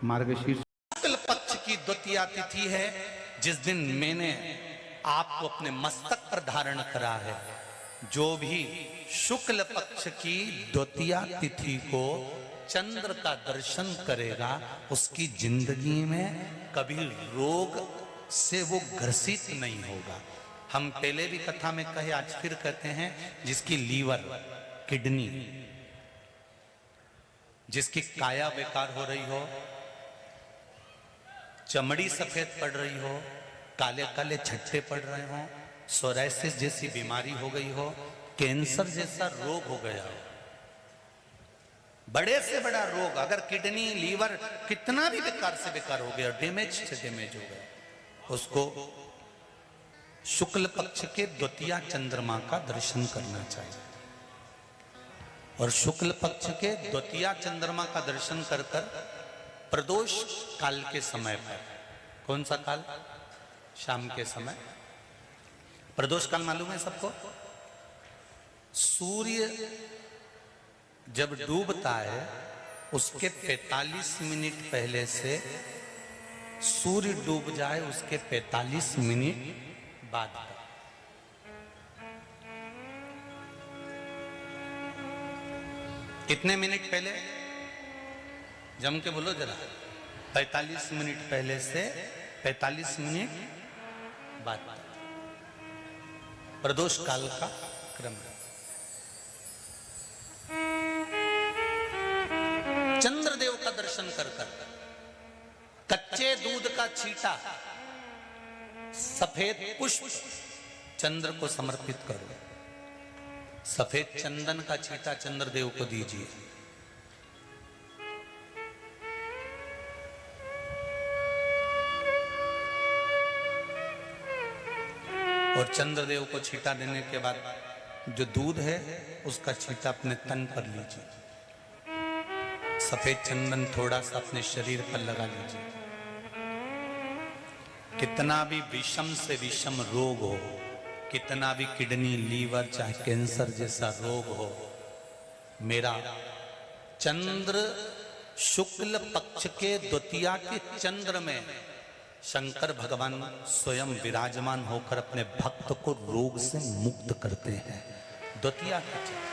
मार्गशीर्ष शुक्ल पक्ष की द्वितीया तिथि है, जिस दिन मैंने आपको अपने मस्तक पर धारण करा है। जो भी शुक्ल पक्ष की द्वितीया तिथि को चंद्र का दर्शन करेगा, उसकी जिंदगी में कभी रोग से वो ग्रसित नहीं होगा। हम पहले भी कथा में कहे, आज फिर कहते हैं, जिसकी लीवर, किडनी, जिसकी काया बेकार हो रही हो, चमड़ी सफेद पड़ रही हो, काले काले छट्टे पड़ रहे हो, सोराइसिस जैसी बीमारी हो गई हो, कैंसर जैसा रोग हो गया हो, बड़े से बड़ा रोग, अगर किडनी, लीवर कितना भी बेकार से बेकार हो गया, डैमेज से डैमेज हो गया, उसको शुक्ल पक्ष के द्वितीया चंद्रमा का दर्शन करना चाहिए। और शुक्ल पक्ष के द्वितीया चंद्रमा का दर्शन कर कर प्रदोष काल के समय पर, कौन सा काल? शाम के समय। प्रदोष काल मालूम है सबको? सूर्य जब डूबता है उसके 45 मिनट पहले से सूर्य डूब जाए उसके 45 मिनट बाद। कितने मिनट पहले? जम के बोलो जरा। 45 मिनट पहले से 45 मिनट बाद प्रदोष काल का क्रम है। चंद्रदेव का दर्शन कर कर कच्चे दूध का छींटा, सफेद पुष्प चंद्र को समर्पित करो। सफेद चंदन का छींटा चंद्रदेव को दीजिए। और चंद्रदेव को छींटा देने के बाद जो दूध है उसका छींटा अपने तन पर लीजिए। सफेद चंदन थोड़ा सा अपने शरीर पर लगा लीजिए। कितना भी विषम से विषम रोग हो, कितना भी किडनी, लीवर, चाहे कैंसर जैसा रोग हो, मेरा चंद्र शुक्ल पक्ष के द्वितीया के चंद्र में शंकर भगवान स्वयं विराजमान होकर अपने भक्त को रोग से मुक्त करते हैं। द्वितीया का चंद्र।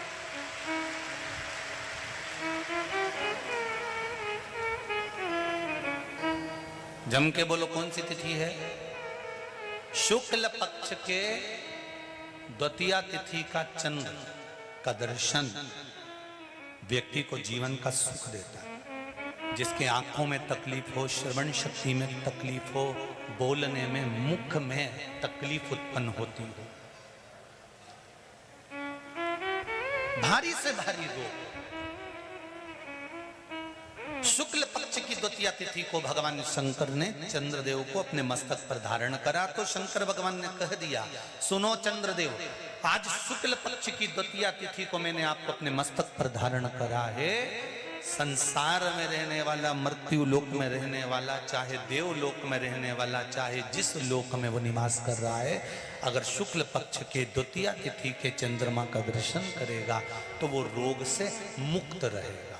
जम के बोलो कौन सी तिथि है? शुक्ल पक्ष के द्वितीया तिथि का चंद्र का दर्शन व्यक्ति को जीवन का सुख देता है। जिसके आंखों में तकलीफ हो, श्रवण शक्ति में तकलीफ हो, बोलने में, मुख में तकलीफ उत्पन्न होती हो, भारी से भारी रोग, शुक्ल पक्ष की द्वितीया तिथि को भगवान शंकर ने चंद्रदेव को अपने मस्तक पर धारण करा। तो शंकर भगवान ने कह दिया, सुनो चंद्रदेव, आज शुक्ल पक्ष की द्वितीया तिथि को मैंने आपको अपने मस्तक पर धारण करा है। संसार में रहने वाला, मृत्यु लोक में रहने वाला, चाहे देवलोक में रहने वाला, चाहे जिस लोक में वो निवास कर रहा है, अगर शुक्ल पक्ष के द्वितीया तिथि के चंद्रमा का दर्शन करेगा तो वो रोग से मुक्त रहेगा।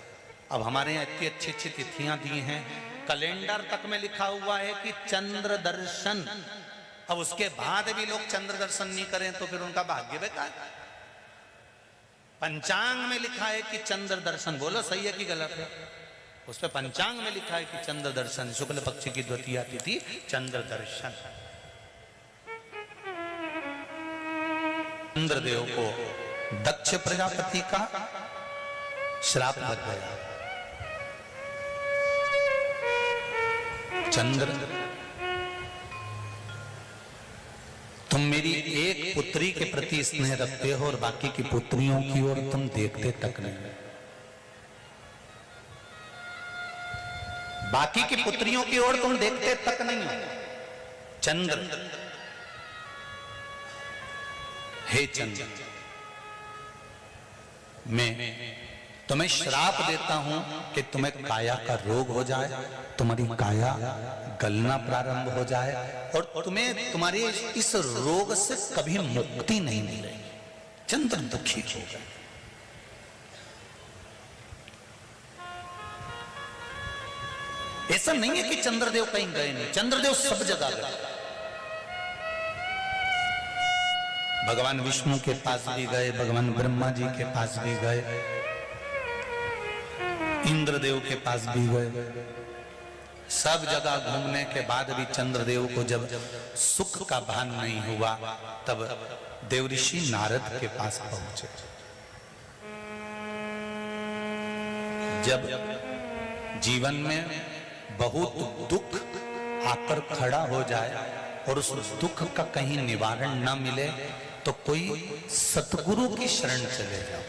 अब हमारे यहाँ इतनी अच्छी अच्छी तिथियां दी हैं, कैलेंडर तक में लिखा हुआ है कि चंद्र दर्शन। अब उसके बाद भी लोग चंद्र दर्शन नहीं करें तो फिर उनका भाग्य बेकार। पंचांग में लिखा है कि चंद्र दर्शन, बोलो सही है कि गलत है? उस पर पंचांग में लिखा है कि चंद्र दर्शन, शुक्ल पक्ष की द्वितीया तिथि चंद्र दर्शन। चंद्रदेव को दक्ष प्रजापति का श्राप लग गया। चंद्र, तुम मेरी एक पुत्री के प्रति स्नेह रखते हो और बाकी की पुत्रियों की ओर तुम देखते तक नहीं। बाकी की पुत्रियों की ओर तुम देखते तक नहीं। चंद्र, हे चंद्र, मैं तुम्हें श्राप देता हूं कि तुम्हें काया का रोग हो जाए, तुम्हारी काया गलना प्रारंभ हो जाए और तुम्हें तुम्हारे इस रोग से कभी मुक्ति नहीं मिलेगी। चंद्र दुखी हो गए। ऐसा नहीं है कि चंद्रदेव कहीं गए नहीं, चंद्रदेव सब जगह गए। भगवान विष्णु के पास भी गए, भगवान ब्रह्मा जी के पास भी गए, इंद्रदेव के पास भी गए। सब जगह घूमने के बाद भी चंद्रदेव को जब सुख का भान नहीं हुआ, तब देवऋषि नारद के पास पहुंचे। जब जीवन में बहुत दुख आकर खड़ा हो जाए और उस दुख का कहीं निवारण न मिले, तो कोई सतगुरु की शरण चले जाओ।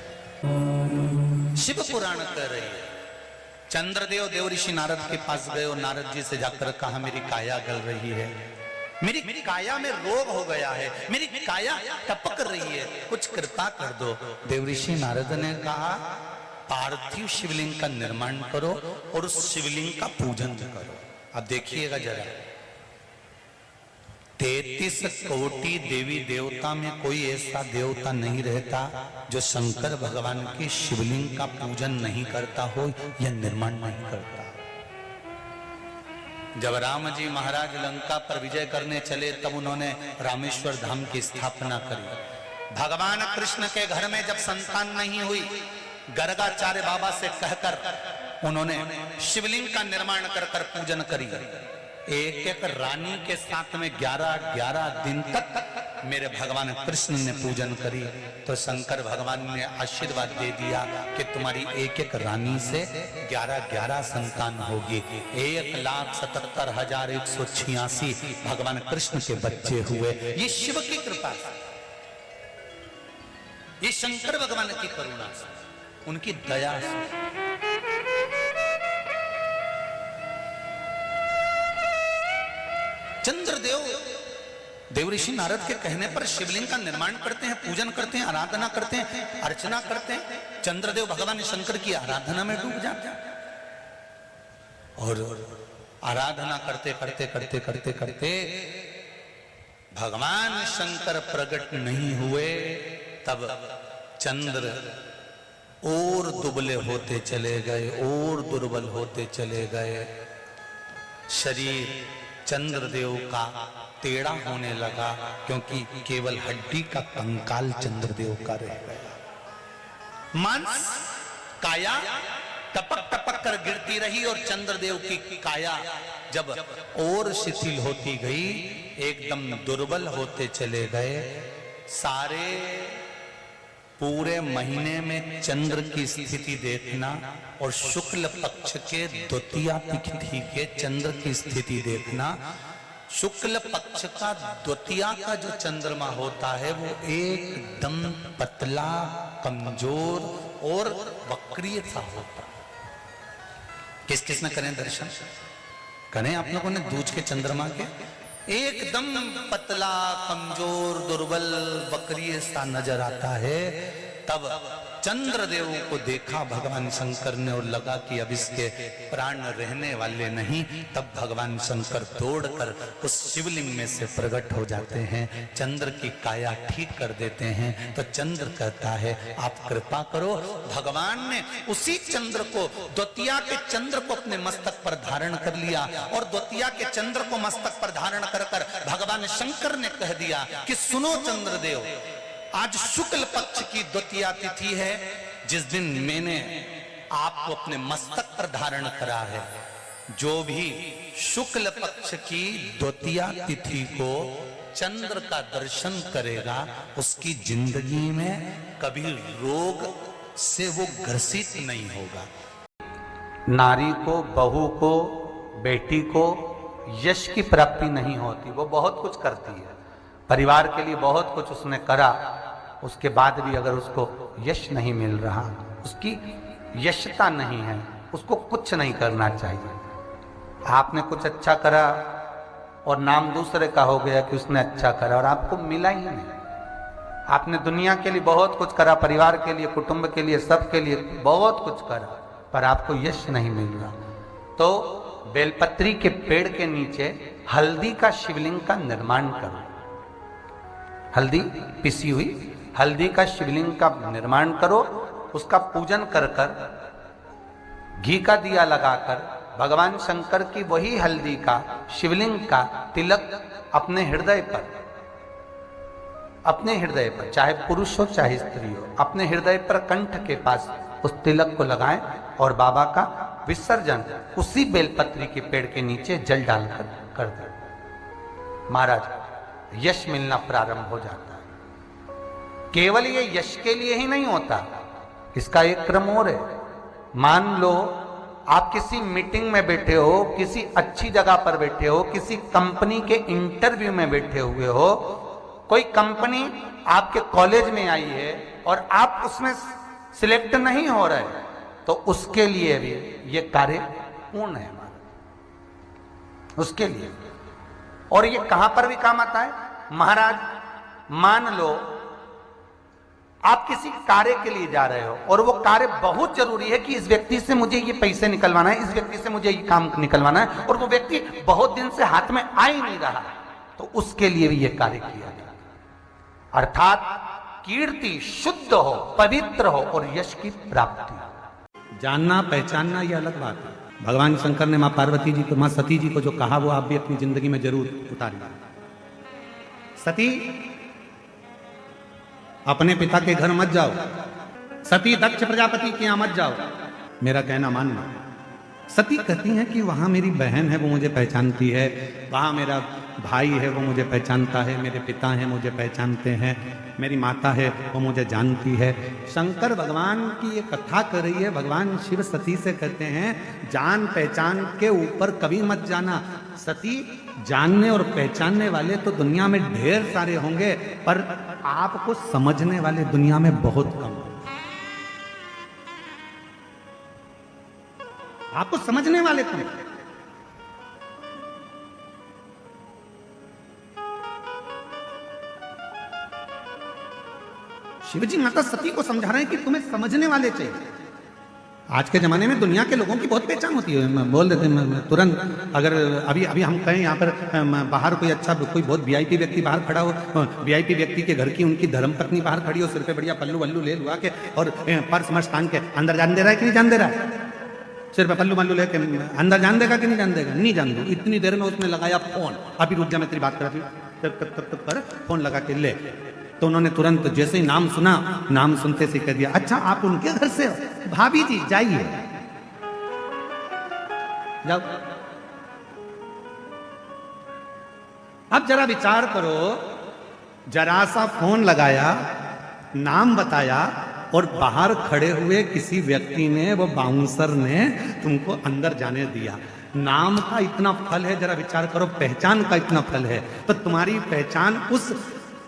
शिव पुराण कह रही है, चंद्रदेव देवऋषि नारद के पास गए और नारद जी से जाकर कहा, मेरी काया गल रही है, मेरी काया में रोग हो गया है, मेरी काया टपक रही है, कुछ कृपा कर दो। देवऋषि नारद ने कहा, पार्थिव शिवलिंग का निर्माण करो और उस शिवलिंग का पूजन करो। अब देखिएगा जरा, 33 कोटि देवी देवता में कोई ऐसा देवता नहीं रहता जो शंकर भगवान के शिवलिंग का पूजन नहीं करता हो या निर्माण नहीं करता। जब राम जी महाराज लंका पर विजय करने चले, तब उन्होंने रामेश्वर धाम की स्थापना करी। भगवान कृष्ण के घर में जब संतान नहीं हुई, गर्गाचार्य बाबा से कहकर उन्होंने शिवलिंग का निर्माण कर पूजन करी। एक एक रानी के साथ में 11-11 दिन तक मेरे भगवान कृष्ण ने पूजन करी। तो शंकर भगवान ने आशीर्वाद दे दिया कि तुम्हारी एक एक रानी से 11-11 संतान होगी। 1,77,186 भगवान कृष्ण के बच्चे हुए। ये शिव की कृपा से, ये शंकर भगवान की करुणा से, उनकी दया से। चंद्रदेव देवऋषि नारद के कहने पर शिवलिंग का निर्माण करते हैं, पूजन करते हैं, आराधना करते हैं, अर्चना करते हैं। चंद्रदेव भगवान शंकर की आराधना में डूब जाते हैं और आराधना करते करते करते करते करते भगवान शंकर प्रकट नहीं हुए, तब चंद्र और दुबले होते चले गए और दुर्बल होते चले गए। शरीर चंद्रदेव का टेढ़ा होने लगा, क्योंकि केवल हड्डी का कंकाल चंद्रदेव का रह गया। मांस काया टपक टपक कर गिरती रही और चंद्रदेव की काया जब और शिथिल होती गई, एकदम दुर्बल होते चले गए। सारे पूरे महीने में चंद्र की स्थिति देखना और शुक्ल पक्ष के द्वितीया तिथि के चंद्र की स्थिति देखना। शुक्ल पक्ष का द्वितीया का जो चंद्रमा होता है वो एकदम पतला, कमजोर और वक्रीय सा होता है। किस किस ने करें दर्शन? करें आप लोगों ने दूज के चंद्रमा के? एकदम पतला, कमजोर, दुर्बल, वक्रीय सा नजर आता है। तब चंद्रदेव को देखा भगवान शंकर ने और लगा कि अब इसके प्राण रहने वाले नहीं। तब भगवान शंकर दौड़कर उस शिवलिंग में से प्रकट हो जाते हैं, चंद्र की काया ठीक कर देते हैं। तो चंद्र कहता है, आप कृपा करो। भगवान ने उसी चंद्र को, द्वितीया के चंद्र को अपने मस्तक पर धारण कर लिया और द्वितीया के चंद्र को मस्तक पर धारण कर भगवान शंकर ने कह दिया कि सुनो चंद्रदेव, आज शुक्ल पक्ष की द्वितीया तिथि है, जिस दिन मैंने आपको अपने मस्तक पर धारण करा है। जो भी शुक्ल पक्ष की द्वितीया तिथि को चंद्र का दर्शन करेगा, उसकी जिंदगी में कभी रोग से वो ग्रसित नहीं होगा। नारी को, बहू को, बेटी को यश की प्राप्ति नहीं होती। वो बहुत कुछ करती है, परिवार के लिए बहुत कुछ उसने करा, उसके बाद भी अगर उसको यश नहीं मिल रहा, उसकी यशता नहीं है, उसको कुछ नहीं करना चाहिए। आपने कुछ अच्छा करा और नाम दूसरे का हो गया कि उसने अच्छा करा और आपको मिला ही नहीं। आपने दुनिया के लिए बहुत कुछ करा, परिवार के लिए, कुटुंब के लिए, सबके लिए बहुत कुछ करा, पर आपको यश नहीं मिल रहा। तो बेलपत्री के पेड़ के नीचे हल्दी का शिवलिंग का निर्माण करो। हल्दी पिसी हुई हल्दी का शिवलिंग का निर्माण करो, उसका पूजन कर कर, घी का दिया लगाकर, भगवान शंकर की वही हल्दी का शिवलिंग का तिलक अपने हृदय पर, चाहे पुरुष हो चाहे स्त्री हो, अपने हृदय पर कंठ के पास उस तिलक को लगाएं और बाबा का विसर्जन उसी बेलपत्री के पेड़ के नीचे जल डालकर कर दें। महाराज, यश मिलना प्रारंभ हो जाता है। केवल ये यश के लिए ही नहीं होता, इसका एक क्रम और है। मान लो आप किसी मीटिंग में बैठे हो, किसी अच्छी जगह पर बैठे हो, किसी कंपनी के इंटरव्यू में बैठे हुए हो, कोई कंपनी आपके कॉलेज में आई है और आप उसमें सिलेक्ट नहीं हो रहे, तो उसके लिए भी ये कार्य पूर्ण है हमारा, उसके लिए। और ये कहां पर भी काम आता है महाराज। मान लो आप किसी कार्य के लिए जा रहे हो और वो कार्य बहुत जरूरी है कि इस व्यक्ति से मुझे ये पैसे निकलवाना है, इस व्यक्ति से मुझे ये काम निकलवाना है, और वो व्यक्ति बहुत दिन से हाथ में आ ही नहीं रहा, तो उसके लिए भी ये कार्य किया गया। अर्थात कीर्ति शुद्ध हो, पवित्र हो और यश की प्राप्ति। जानना पहचानना ये अलग बात है। भगवान शंकर ने मां पार्वती जी को, मां सती जी को जो कहा वो आप भी अपनी जिंदगी में जरूर उतारिए। सती, अपने पिता के घर मत जाओ, सती दक्ष प्रजापति के यहां मत जाओ, मेरा कहना मानना। सती कहती हैं कि वहां मेरी बहन है वो मुझे पहचानती है, वहां मेरा भाई है वो मुझे पहचानता है, मेरे पिता हैं मुझे पहचानते हैं, मेरी माता है वो मुझे जानती है। शंकर भगवान की ये कथा कर रही है। भगवान शिव सती से कहते हैं जान पहचान के ऊपर कभी मत जाना। सती, जानने और पहचानने वाले तो दुनिया में ढेर सारे होंगे, पर आपको समझने वाले दुनिया में बहुत कम। आपको समझने वाले कम। शिवजी माता सती को समझा रहे हैं कि तुम्हें समझने वाले चाहिए। आज के जमाने में दुनिया के लोगों की बहुत पहचान होती है, बोल देते हैं तुरंत। अगर अभी हम कहें यहाँ पर बाहर कोई अच्छा, कोई बहुत वीआईपी व्यक्ति बाहर खड़ा हो, वीआईपी व्यक्ति के घर की उनकी धर्मपत्नी बाहर खड़ी हो, सिर पे बढ़िया पल्लू वल्लू ले लुआ के और पर्स मर्स टांग के, अंदर जान दे रहा है कि नहीं जान दे रहा है? सिर पे पल्लू वल्लू लेके अंदर जान देगा कि नहीं जान देगा? नहीं जान दो। इतनी देर में उसने लगाया फोन, अभी रुक जा मैं तेरी बात कर रही हूँ, कर फोन लगा के ले। तो उन्होंने तुरंत जैसे ही नाम सुना, नाम सुनते से कह दिया अच्छा आप उनके घर से हो? भाभी जी जाइए, जाओ। अब जरा विचार करो, जरा सा फोन लगाया, नाम बताया और बाहर खड़े हुए किसी व्यक्ति ने, वो बाउंसर ने तुमको अंदर जाने दिया। नाम का इतना फल है, जरा विचार करो, पहचान का इतना फल है। तो तुम्हारी पहचान उस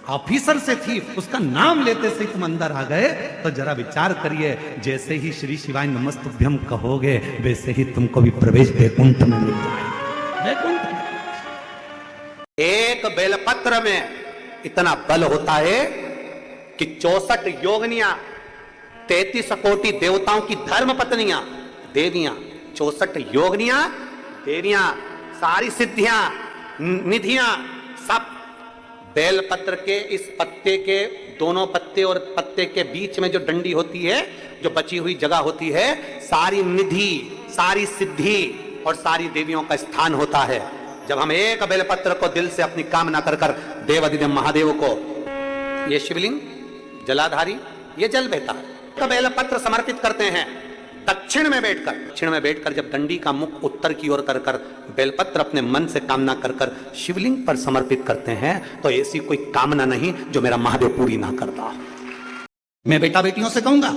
ऑफिसर से थी, उसका नाम लेते से तुम अंदर आ गए, तो जरा विचार करिए, जैसे ही श्री शिवाय नमस्तुभ्यम कहोगे वैसे ही तुमको भी प्रवेश वैकुंठ में मिल जाएगा। वैकुंठ एक बेलपत्र में इतना बल होता है कि 64 योगिनियां, 33 कोटि देवताओं की धर्म पत्नियां, देवियां, 64 योगिनियां, देवियां, सारी सिद्धियां, निधियां, सब बेलपत्र के इस पत्ते के दोनों पत्ते और पत्ते के बीच में जो डंडी होती है, जो बची हुई जगह होती है, सारी निधि, सारी सिद्धि और सारी देवियों का स्थान होता है। जब हम एक बेलपत्र को दिल से अपनी कामना कर कर देवाधिदेव महादेव को, ये शिवलिंग जलाधारी, ये जल बहता है, तो बेलपत्र समर्पित करते हैं दक्षिण में बैठकर जब डंडी का मुख उत्तर की ओर कर कर बेलपत्र अपने मन से कामना कर कर शिवलिंग पर समर्पित करते हैं, तो ऐसी कोई कामना नहीं जो मेरा महादेव पूरी ना करता। मैं बेटा बेटियों से कहूंगा,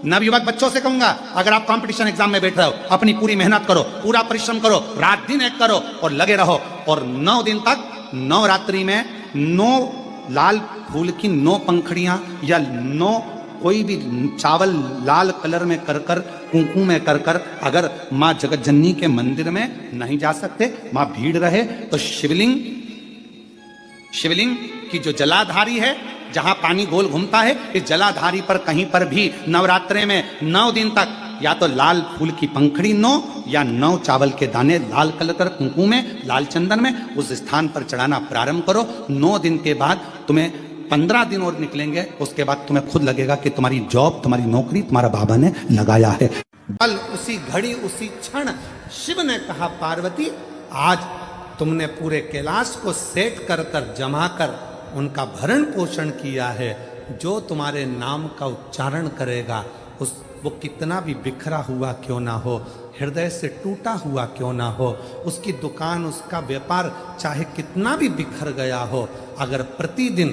नवयुवक बच्चों से कहूंगा, अगर आप कंपटीशन एग्जाम में बैठ रहे हो, अपनी पूरी मेहनत करो, पूरा परिश्रम करो, रात दिन एक करो और लगे रहो, और 9 दिन तक, 9 रात्रि में 9 लाल फूल की 9 पंखड़ियां या 9 कोई भी चावल लाल कलर में कर कर, कुंकू में कर कर, अगर माँ जगत जननी के मंदिर में नहीं जा सकते, माँ भीड़ रहे, तो शिवलिंग की जो जलाधारी है, जहां पानी गोल घूमता है, इस जलाधारी पर कहीं पर भी नवरात्रे में 9 दिन तक या तो लाल फूल की पंखड़ी 9 या 9 चावल के दाने लाल कलर कर कुंकू में, लाल चंदन में उस स्थान पर चढ़ाना प्रारंभ करो। 9 दिन के बाद तुम्हें 15 दिन और निकलेंगे, उसके बाद तुम्हें खुद लगेगा कि तुम्हारी जॉब, तुम्हारी नौकरी तुम्हारा बाबा ने लगाया है। बल उसी घड़ी उसी क्षण शिव ने कहा, पार्वती आज तुमने पूरे कैलाश को सेट कर कर जमा कर उनका भरण पोषण किया है, जो तुम्हारे नाम का उच्चारण करेगा वो कितना भी बिखरा हुआ क्यों ना हो, हृदय से टूटा हुआ क्यों ना हो, उसकी दुकान उसका व्यापार चाहे कितना भी बिखर गया हो, अगर प्रतिदिन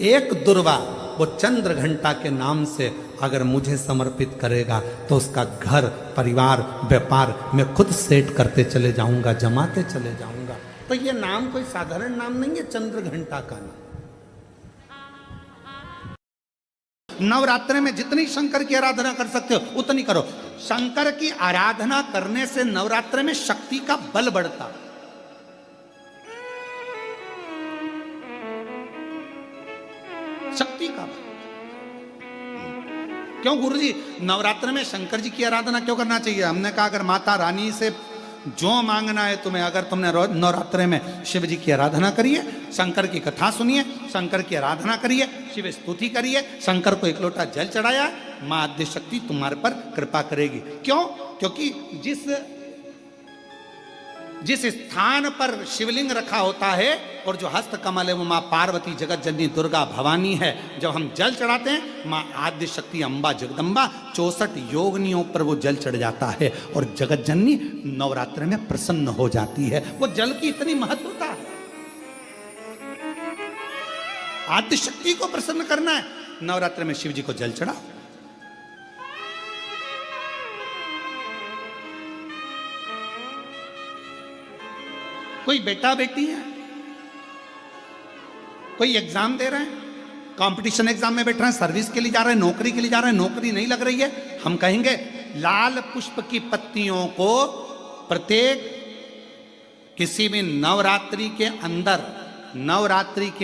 एक दुर्वा वो चंद्र घंटा के नाम से अगर मुझे समर्पित करेगा तो उसका घर परिवार व्यापार मैं खुद सेट करते चले जाऊंगा, जमाते चले जाऊंगा। तो ये नाम कोई साधारण नाम नहीं है, चंद्र घंटा का नाम। नवरात्रि में जितनी शंकर की आराधना कर सकते हो उतनी करो। शंकर की आराधना करने से नवरात्रि में शक्ति का बल बढ़ता। शक्ति का बल। क्यों गुरुजी नवरात्रि में शंकर जी की आराधना क्यों करना चाहिए? हमने कहा अगर माता रानी से जो मांगना है तुम्हें, अगर तुमने नवरात्रि में शिव जी की आराधना करिए, शंकर की कथा सुनिए, शंकर की आराधना करिए, शिव स्तुति करिए, शंकर को एक लोटा जल चढ़ाया, मां आद्य शक्ति तुम्हारे पर कृपा करेगी। क्यों? क्योंकि जिस स्थान पर शिवलिंग रखा होता है और जो हस्त कमल है वो मां पार्वती जगत जननी दुर्गा भवानी है। जब हम जल चढ़ाते हैं मां आद्य शक्ति अम्बा जगदम्बा 64 योगनियों पर वो जल चढ़ जाता है और जगत जननी नवरात्र में प्रसन्न हो जाती है। वो जल की इतनी महत्वता है। आद्य शक्ति को प्रसन्न करना है, नवरात्र में शिव जी को जल चढ़ाओ। कोई बेटा बेटी है, कोई एग्जाम दे रहे हैं, कंपटीशन एग्जाम में बैठ रहे हैं, सर्विस के लिए जा रहे हैं, नौकरी के लिए जा रहे हैं, नौकरी नहीं लग रही है, हम कहेंगे लाल पुष्प की पत्तियों को प्रत्येक किसी भी नवरात्रि के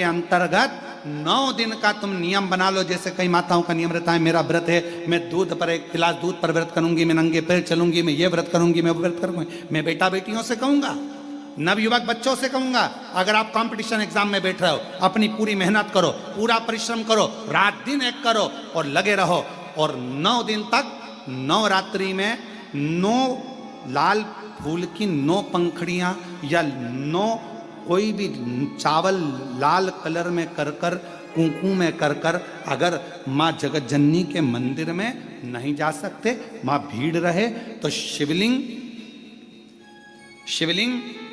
अंतर्गत 9 दिन का तुम नियम बना लो। जैसे कई माताओं का नियम रहता है, मेरा व्रत है, मैं दूध पर 1 गिलास दूध पर व्रत करूंगी, मैं नंगे पैर चलूंगी, मैं ये व्रत करूंगी, मैं वो व्रत करूंगी। मैं बेटा बेटियों से कहूंगा, नवयुवक बच्चों से कहूंगा, अगर आप कंपटीशन एग्जाम में बैठ रहे हो, अपनी पूरी मेहनत करो, पूरा परिश्रम करो, रात दिन एक करो और लगे रहो। और 9 दिन तक नवरात्रि में 9 लाल फूल की 9 पंखड़ियां या 9 कोई भी चावल लाल कलर में कर कर कुंकू में कर कर, अगर माँ जगत जननी के मंदिर में नहीं जा सकते, माँ भीड़ रहे तो शिवलिंग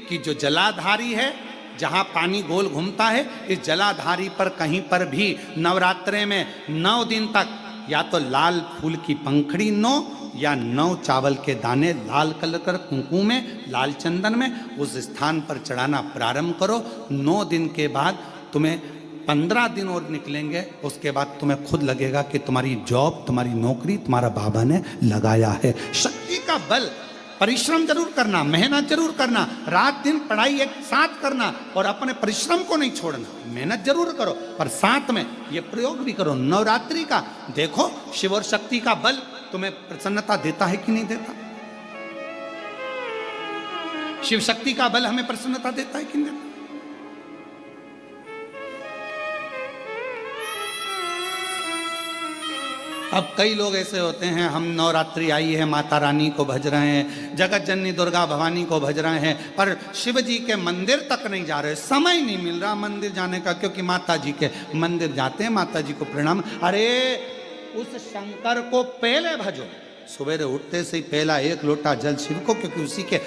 की जो जलाधारी है, जहां पानी गोल घूमता है, इस जलाधारी पर कहीं पर भी नवरात्रे में 9 दिन तक या तो लाल फूल की पंखड़ी 9 या 9 चावल के दाने लाल कलर कर कुंकू में, लाल चंदन में उस स्थान पर चढ़ाना प्रारंभ करो। 9 दिन के बाद तुम्हें 15 दिन और निकलेंगे, उसके बाद तुम्हें खुद लगेगा कि तुम्हारी जॉब, तुम्हारी नौकरी तुम्हारा बाबा ने लगाया है। शक्ति का बल। परिश्रम जरूर करना, मेहनत जरूर करना, रात दिन पढ़ाई एक साथ करना और अपने परिश्रम को नहीं छोड़ना। मेहनत जरूर करो पर साथ में ये प्रयोग भी करो नवरात्रि का। देखो शिव और शक्ति का बल तुम्हें प्रसन्नता देता है कि नहीं देता? शिव शक्ति का बल हमें प्रसन्नता देता है कि नहीं देता? अब कई लोग ऐसे होते हैं, हम नवरात्रि आई है, माता रानी को भज रहे हैं, जगत जननी दुर्गा भवानी को भज रहे हैं, पर शिव जी के मंदिर तक नहीं जा रहे, समय नहीं मिल रहा मंदिर जाने का, क्योंकि माता जी के मंदिर जाते हैं, माता जी को प्रणाम। अरे उस शंकर को पहले भजो, सवेरे उठते से ही पहला 1 लोटा जल शिव को, क्योंकि उसी के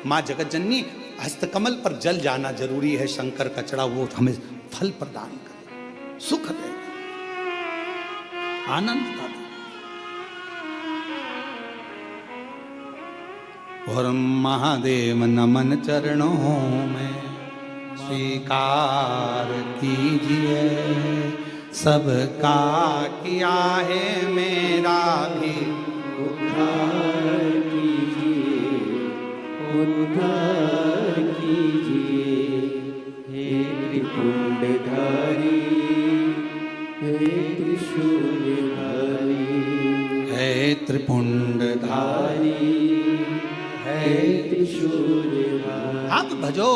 माँ जगत जननी हस्तकमल पर जल जाना जरूरी है। शंकर का चढ़ा वो हमें फल प्रदान करे, सुख दे, आनंद का दे। और महादेव नमन चरणों में स्वीकार कीजिए, सबका किया है मेरा भी उद्धार कीजिए, उद्धार कीजिए। हे त्रिपुंडधारी, हे त्रिशूलधारी, हे त्रिपुंडधारी, हे त्रिशूलधारी। आप भजो